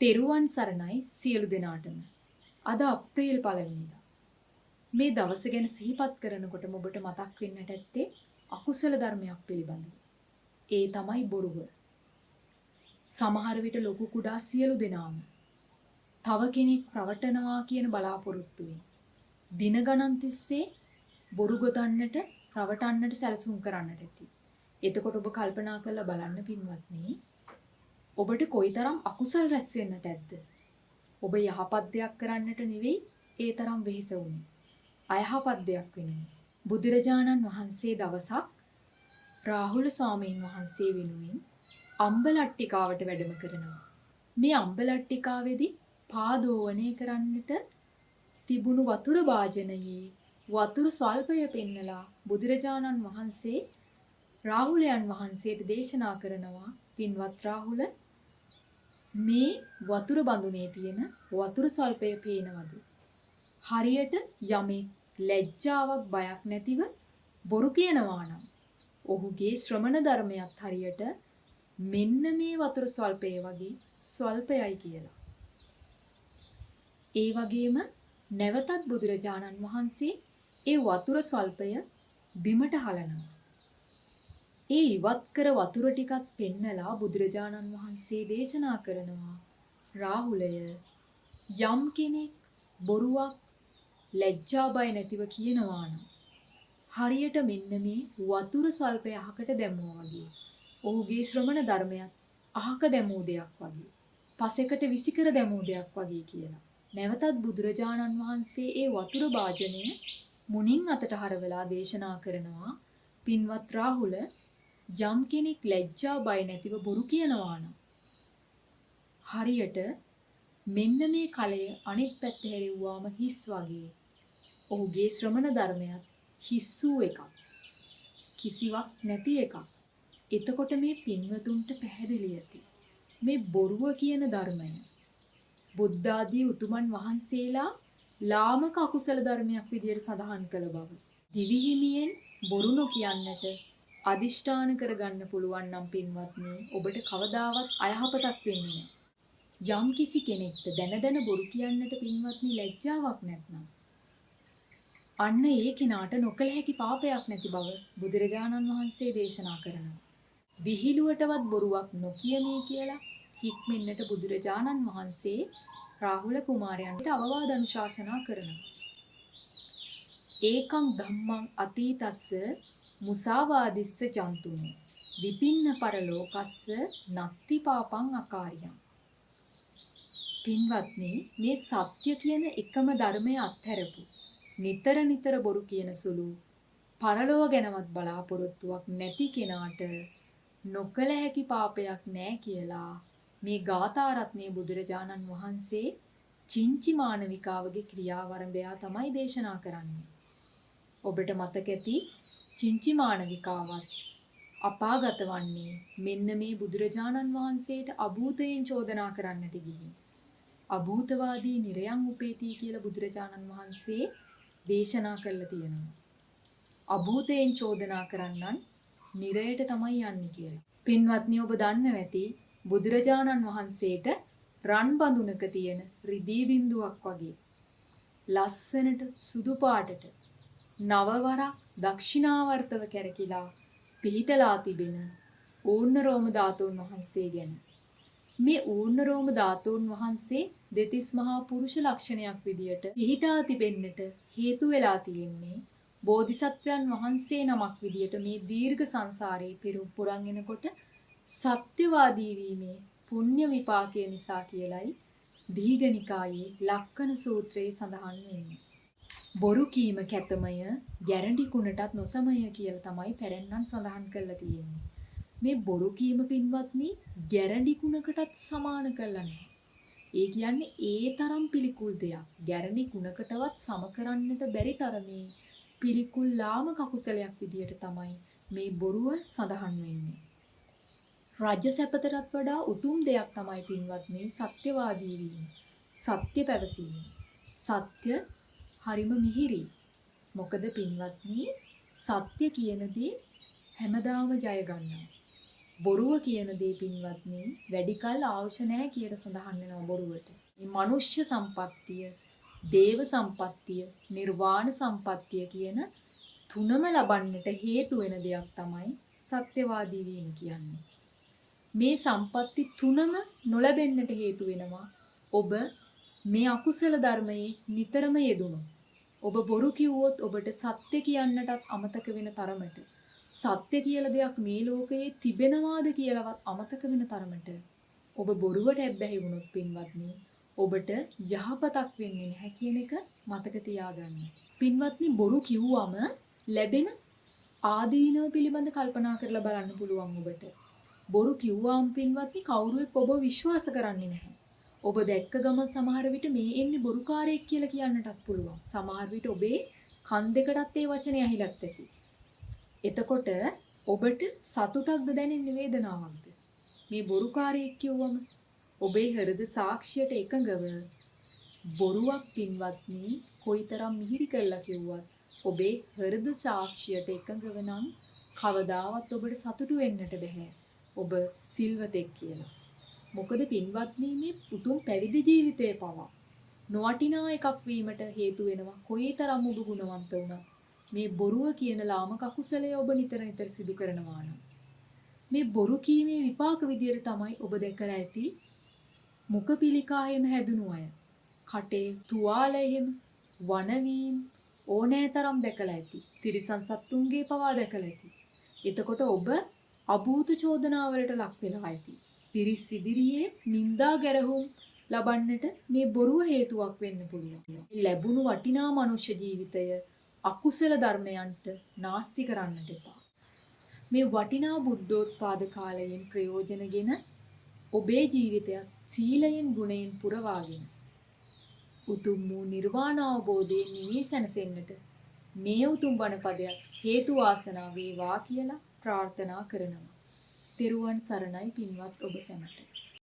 තෙරුවන් සරණයි සියලු දෙනාටම. අද අප්‍රේල් 1 වෙනිදා. මේ දවස ගැන සිහිපත් කරනකොට ඔබට මතක් වෙන්නට ඇත්තේ අකුසල ධර්මයක් පිළිබඳව. ඒ තමයි බොරුව. සමහර විට ලොකු කුඩා සියලු දෙනාම තව කෙනෙක් රවටනවා කියන බලාපොරොත්තුවෙන් දින ගණන් තිස්සේ බොරු ගොතන්නට, රවටන්නට සැලසුම් කරන්නට ඇති. එතකොට ඔබ කල්පනා කරලා බලන්න පින්වත්නි, ඔබට කොයිතරම් අකුසල් රැස් වෙන්නට ඇද්ද? ඔබ යහපත් දෙයක් කරන්නට නෙවෙයි ඒ තරම් වෙහෙස වුනේ. අයහපත් දෙයක් වෙනුවෙන්. බුදුරජාණන් වහන්සේ දවසක් රාහුල ස්වාමීන් වහන්සේ වෙනුවෙන් අම්බලට්ටිකාවට වැඩම කරනවා. මේ අම්බලට්ටිකාවේදී පාදෝවණය කරන්නට තිබුණු වතුර භාජනයේ වතුර ස්වල්පය පෙන්නලා බුදුරජාණන් වහන්සේ රාහුලයන් වහන්සේට දේශනා කරනවා, පින්වත් රාහුල, මේ වතුර බඳුනේ තියෙන වතුර ස්වල්පය පේනවද? හරියට යමෙක් ලැජ්ජාවක් බයක් නැතිව බොරු කියනවා නම් ඔහුගේ ශ්‍රමණ ධර්මයක් හරියට මෙන්න මේ වතුර ස්වල්පය වගේ ස්වල්පයයි කියලා. ඒ වගේම නැවතත් බුදුරජාණන් වහන්සේ ඒ වතුර ස්වල්පය බිමට හලනවා. ඒ ඉවත් කර වතුර ටිකක් පෙන්නලා බුදුරජාණන් වහන්සේ දේශනා කරනවා, රාහුලය, යම් කෙනෙක් බොරුවක් ලැජ්ජා බය නැතිව කියනවා නම් හරියට මෙන්න මේ වතුර ස්වල්පය අහකට දැමුවා වගේ, ඔහුගේ ශ්‍රමණ ධර්මයක් අහක දැමූ දෙයක් වගේ, පසෙකට විසිකර දැමූ දෙයක් වගේ කියලා. නැවතත් බුදුරජාණන් වහන්සේ ඒ වතුර භාජනය මුණින් අතට හරවලා දේශනා කරනවා, පින්වත් රාහුල, යම් කෙනෙක් ලැජ්ජා බය නැතිව බොරු කියනවා නම් හරියට මෙන්න මේ කලය අනිත් පැත්ත හැරෙව්වාම හිස් වගේ, ඔහුගේ ශ්‍රමණ ධර්මයක් හිස් වූ එකක්, කිසිවක් නැති එකක්. එතකොට මේ පින්වතුන්ට පැහැදිලි ඇති මේ බොරුව කියන ධර්මය බුද්ධ ආදී උතුමන් වහන්සේලා ලාමක අකුසල ධර්මයක් විදියට සඳහන් කළ බව. දිවි හිමියෙන් බොරු නොකියන්නට අදිෂ්ඨාන කරගන්න පුළුවන් නම් පින්වත්නි, ඔබට කවදාවත් අයහපතක් වෙන්නේ නැහැ. යම් කිසි කෙනෙක්ට දැන බොරු කියන්නට පින්වත්නි ලැජ්ජාවක් නැත්නම් අන්න ඒ කෙනාට නොකල හැකි පාපයක් නැති බව බුදුරජාණන් වහන්සේ දේශනා කරනවා. විහිළුවටවත් බොරුවක් නොකියමි කියලා හික්මෙන්නට බුදුරජාණන් වහන්සේ රාහුල කුමාරයන්ට අවවාද අනුශාසනා කරනවා. ඒකං ධම්මං අතීතස්ස මුසාවාදිස්ස ජන්තුනෝ විපින්න පරලෝකස්ස නත්ති පාපං අකාරියං. පින්වත්නි, මේ සත්‍ය කියන එකම ධර්මය අත්හැරපු, නිතර බොරු කියන සුළු, පරලෝව ගැනවත් බලාපොරොත්තුවක් නැති කෙනාට නොකල හැකි පාපයක් නැහැ කියලා මේ ගාථා රත්නයේ බුදුරජාණන් වහන්සේ චින්චි මානවිකාවගේ ක්‍රියාවරඹයා තමයි දේශනා කරන්නේ. ඔබට මතක ඇති, චින්චි මානවිකාවත් අපාගත වන්නේ මෙන්න මේ බුදුරජාණන් වහන්සේට අභූතයෙන් චෝදනා කරන්නට ගිහින්. අභූතවාදී නිරයන් උපේති කියලා බුදුරජාණන් වහන්සේ දේශනා කළා තියෙනවා. අභූතයෙන් චෝදනා කරන්නන් නිරයට තමයි යන්නේ කියලා. පින්වත්නි, ඔබ දන්නව ඇති බුදුරජාණන් වහන්සේට රන් බඳුනක තියෙන රිදී බිඳුවක් වගේ ලස්සනට සුදු පාටට නවවරක් දක්ෂිනාවර්තව කැරකිලා පිහිටලා තිබෙන ඌර්ණරෝම ධාතුන් වහන්සේ ගැන. මේ ඌර්ණරෝම ධාතුන් වහන්සේ දෙතිස් මහා පුරුෂ ලක්ෂණයක් විදියට පිහිටා තිබෙන්නට හේතු වෙලා තියෙන්නේ බෝධිසත්වයන් වහන්සේ නමක් විදියට මේ දීර්ඝ සංසාරේ පුරන් එනකොට සත්‍යවාදී වීමේ පුණ්‍ය විපාකය නිසා කියලයි දීඝනිකායේ ලක්කන සූත්‍රයේ සඳහන් වෙන්නේ. බොරු කීම කැතමය, ගැරන්ටි කුණටත් නොසමය කියලා තමයි පැරණන් සඳහන් කරලා තියෙන්නේ. මේ බොරු කීම පින්වත්නි ගැරන්ටි කුණකටත් සමාන කරලා නැහැ. ඒ කියන්නේ ඒ තරම් පිළිකුල් දෙයක්. ගැරන්ටි කුණකටවත් සම කරන්නට බැරි තරමේ පිළිකුල් ලාමක කුසලයක් විදියට තමයි මේ බොරුව සඳහන් වෙන්නේ. රාජ්‍ය සැපතටත් වඩා උතුම් දෙයක් තමයි පින්වත්නි සත්‍යවාදී වීම, සත්‍ය පැවසීම. සත්‍ය හරිම මිහිරි. මොකද පින්වත්නි, සත්‍ය කියන දේ හැමදාම ජය ගන්නවා. බොරුව කියන දේ පින්වත්නි වැඩි කල අවශ්‍ය නැහැ කියලා සඳහන් වෙනවා බොරුවට. මේ මනුෂ්‍ය සම්පත්තිය, දේව සම්පත්තිය, නිර්වාණ සම්පත්තිය කියන තුනම ලබන්නට හේතු වෙන දෙයක් තමයි සත්‍යවාදී වීම කියන්නේ. මේ සම්පatti තුනම නොලැබෙන්නට හේතු වෙනවා ඔබ මේ අකුසල ධර්මයේ නිතරම යෙදුණොත්. ඔබ බොරු කිව්වොත් ඔබට සත්‍ය කියන්නටත් අමතක වෙන තරමට, සත්‍ය කියලා දෙයක් මේ ලෝකයේ තිබෙනවාද කියලාවත් අමතක වෙන තරමට ඔබ බොරුවට ඇබ්බැහි වුණොත් පින්වත්නි ඔබට යහපතක් වෙන්නේ නැහැ කියන එක මතක තියාගන්න. පින්වත්නි බොරු කිව්වම ලැබෙන ආදීනව පිළිබඳ කල්පනා කරලා බලන්න පුළුවන් ඔබට. බොරු කිව්වම පින්වත්නි කවුරුත් ඔබ විශ්වාස කරන්නේ නැහැ. ඔබ දැක්ක ගමන් සමහර විට මේ එන්නේ බොරුකාරයෙක් කියලා කියන්නටත් පුළුවන්. සමහර විට ඔබේ කන් දෙකටත් ඒ වචනේ ඇහිලත් ඇති. එතකොට ඔබට සතුටක්ද දැනෙන්නේ වේදනාවක්ද? මේ බොරුකාරයෙක් කිව්වම ඔබේ හෘද සාක්ෂියට එකඟව බොරුවක් පින්වත්නි කොයිතරම් මිහිරි කළා කිව්වත් ඔබේ හෘද සාක්ෂියට එකඟව නම් කවදාවත් ඔබට සතුටු වෙන්නට බෑ. ඔබ සිල්වතෙක් කියලා. මොකද පින්වත්නි මේ උතුම් පැවිදි ජීවිතයේ පවා නොවටිනා එකක් වීමට හේතු වෙනවා. කොයිතරම් ඔබ ගුණවන්ත වුණත් මේ බොරුව කියන ලාමක අකුසලයේ ඔබ නිතර නිතර සිදු කරනවා නම් මේ බොරු කීමේ විපාක විදියට තමයි ඔබ දැකලා ඇති මුඛ පිළිකායෙම හැදුණු අය. කටේ තුවාලයෙම වනවීම ඕනෑතරම් දැකලා ඇති. තිරිසන් සත්තුන්ගේ පවා දැකලා ඇති. එතකොට ඔබ අභූත චෝදනාවලට ලක් වෙලා ඇති. පිරිස් ඉදිරියේ නිന്ദා ගැරහුම් ලබන්නට මේ බොරුව හේතුවක් වෙන්න පුළුවන්. ලැබුණු වටිනා මනුෂ්‍ය ජීවිතය අකුසල ධර්මයන්ට නාස්ති කරන්නට එපා. මේ වටිනා බුද්ධෝත්පාද කාලයෙන් ප්‍රයෝජනගෙන ඔබේ ජීවිතය සීලයෙන් ගුණයෙන් පුරවාගෙන උතුම් වූ නිර්වාණ අවබෝධයෙන් නිවී සැනසෙන්නට මේ උතුම් බණ පදයක් හේතු වාසනා වේවා කියලා ප්‍රාර්ථනා කරනවා. තෙරුවන් සරණයි පින්වත් ඔබ සැමට.